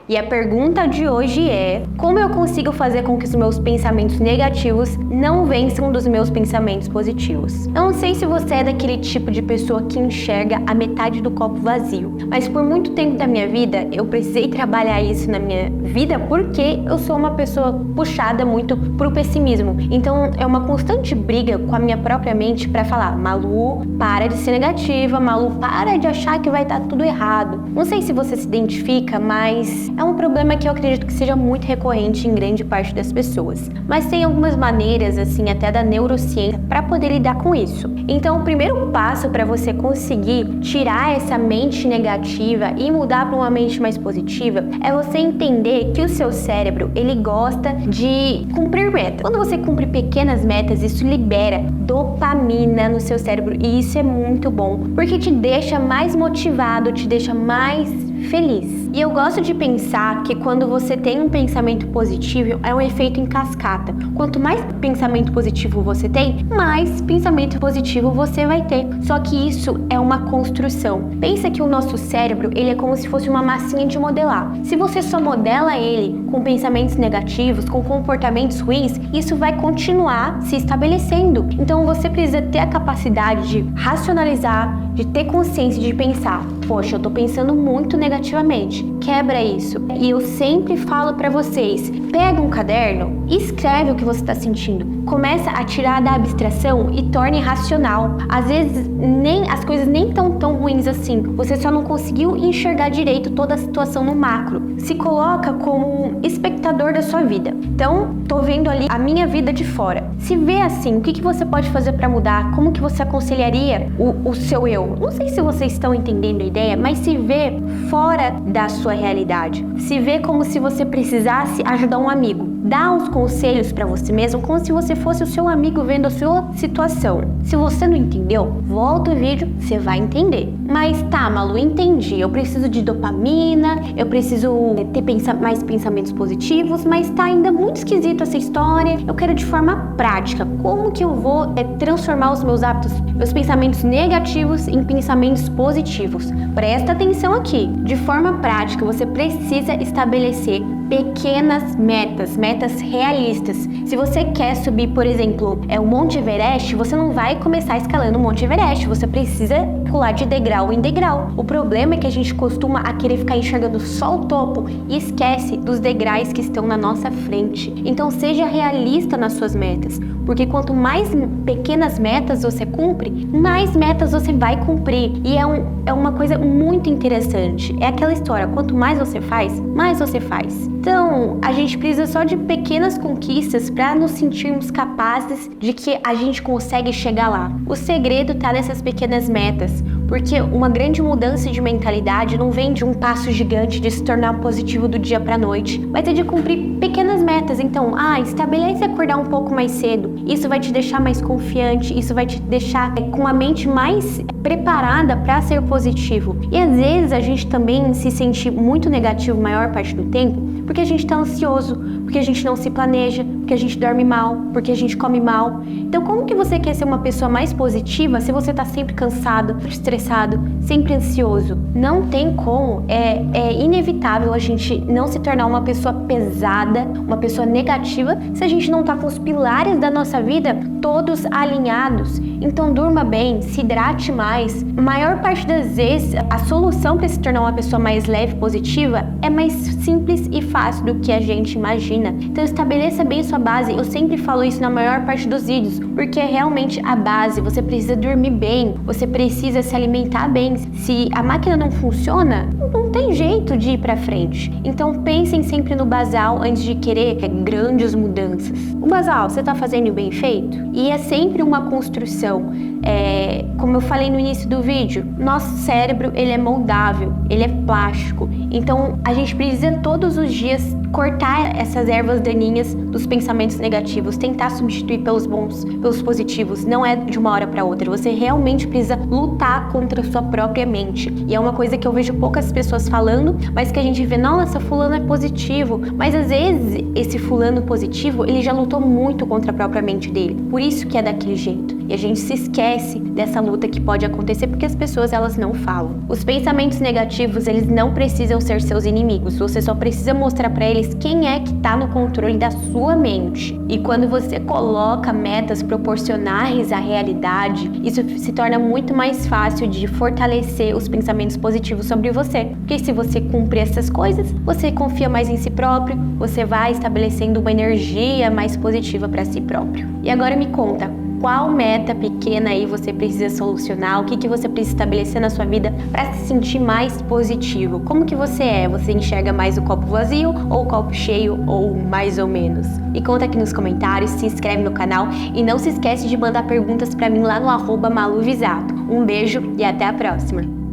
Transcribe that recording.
E a pergunta de hoje é: como eu consigo fazer com que os meus pensamentos negativos não vençam dos meus pensamentos positivos? Eu não sei se você é daquele tipo de pessoa que enxerga a metade do copo vazio, mas por muito tempo da minha vida eu precisei trabalhar isso na minha vida porque eu sou uma pessoa puxada muito pro pessimismo. Então é uma constante briga com a minha própria mente para falar: Malu, para de ser negativa, Malu, para de achar que vai estar tudo errado. Não sei se você se identifica, mas é um problema que eu acredito que seja muito recorrente em grande parte das pessoas. Mas tem algumas maneiras, assim, até da neurociência, para poder lidar com isso. Então, o primeiro passo para você conseguir tirar essa mente negativa e mudar para uma mente mais positiva é você entender que o seu cérebro, ele gosta de cumprir metas. Quando você cumpre pequenas metas, isso libera dopamina no seu cérebro e isso é muito bom, porque te deixa mais motivado, te deixa mais feliz. E eu gosto de pensar que quando você tem um pensamento positivo, é um efeito em cascata. Quanto mais pensamento positivo você tem, mais pensamento positivo você vai ter. Só que isso é uma construção. Pensa que o nosso cérebro, ele é como se fosse uma massinha de modelar. Se você só modela ele com pensamentos negativos, com comportamentos ruins, isso vai continuar se estabelecendo. Então você precisa ter a capacidade de racionalizar, de ter consciência, de pensar: poxa, eu tô pensando muito negativamente. Quebra isso. E eu sempre falo pra vocês: pega um caderno e escreve o que você tá sentindo. Começa a tirar da abstração e torne racional. Às vezes, as coisas nem tão ruins assim. Você só não conseguiu enxergar direito toda a situação no macro. Se coloca como espectador da sua vida. Então, tô vendo ali a minha vida de fora. Se vê assim, o que você pode fazer pra mudar? Como que você aconselharia o seu eu? Não sei se vocês estão entendendo a ideia, mas se vê fora da sua realidade. Se vê como se você precisasse ajudar um amigo. Dá uns conselhos para você mesmo, como se você fosse o seu amigo vendo a sua situação. Se você não entendeu, volta o vídeo, você vai entender. Mas tá, Malu, entendi. Eu preciso de dopamina, eu preciso ter mais pensamentos positivos, mas tá ainda muito esquisito essa história. Eu quero de forma prática. Como que eu vou transformar os meus hábitos, meus pensamentos negativos em pensamentos positivos? Presta atenção aqui. De forma prática, você precisa estabelecer pequenas metas realistas. Se você quer subir, por exemplo, o Monte Everest, você não vai começar escalando o Monte Everest, você precisa pular de degrau em degrau. O problema é que a gente costuma querer ficar enxergando só o topo e esquece dos degraus que estão na nossa frente. Então seja realista nas suas metas, porque quanto mais pequenas metas você cumpre, mais metas você vai cumprir. E é uma coisa muito interessante. É aquela história: quanto mais você faz, mais você faz. Então, a gente precisa só de pequenas conquistas para nos sentirmos capazes de que a gente consegue chegar lá. O segredo está nessas pequenas metas, porque uma grande mudança de mentalidade não vem de um passo gigante de se tornar positivo do dia para a noite, vai ter de cumprir pequenas metas. Então, estabelece acordar um pouco mais cedo. Isso vai te deixar mais confiante, isso vai te deixar com a mente mais preparada para ser positivo. E às vezes a gente também se sente muito negativo a maior parte do tempo porque a gente está ansioso, porque a gente não se planeja, porque a gente dorme mal, porque a gente come mal. Então, como que você quer ser uma pessoa mais positiva se você está sempre cansado, sempre estressado, sempre ansioso? Não tem como. É inevitável a gente não se tornar uma pessoa pesada, uma pessoa negativa, se a gente não está com os pilares da nossa vida todos alinhados. Então, durma bem, se hidrate mais. A maior parte das vezes, a solução para se tornar uma pessoa mais leve, positiva, é mais simples e fácil do que a gente imagina. Então, estabeleça bem sua base. Eu sempre falo isso na maior parte dos vídeos, porque é realmente a base. Você precisa dormir bem, você precisa se alimentar bem. Se a máquina não funciona, não tem jeito de ir para frente. Então, pensem sempre no basal antes de querer grandes mudanças. O basal, você está fazendo bem feito? E é sempre uma construção. Como eu falei no início do vídeo, nosso cérebro, ele é moldável, ele é plástico. Então, a gente precisa todos os dias cortar essas ervas daninhas dos pensamentos negativos, tentar substituir pelos bons, pelos positivos. Não é de uma hora para outra. Você realmente precisa lutar contra a sua própria mente. E é uma coisa que eu vejo poucas pessoas falando, mas que a gente vê: nossa, fulano é positivo. Mas às vezes esse fulano positivo, ele já lutou muito contra a própria mente dele. Por isso que é daquele jeito. e a gente se esquece dessa luta que pode acontecer porque as pessoas elas não falam. Os pensamentos negativos, eles não precisam ser seus inimigos, você só precisa mostrar para eles quem é que está no controle da sua mente. E quando você coloca metas proporcionais à realidade, isso se torna muito mais fácil de fortalecer os pensamentos positivos sobre você. Porque se você cumprir essas coisas, você confia mais em si próprio, você vai estabelecendo uma energia mais positiva para si próprio. E agora me conta, qual meta pequena aí você precisa solucionar? O que você precisa estabelecer na sua vida para se sentir mais positivo? Como que você é? Você enxerga mais o copo vazio ou o copo cheio ou mais ou menos? Me conta aqui nos comentários, se inscreve no canal e não se esquece de mandar perguntas para mim lá no @maluvisato. Um beijo e até a próxima!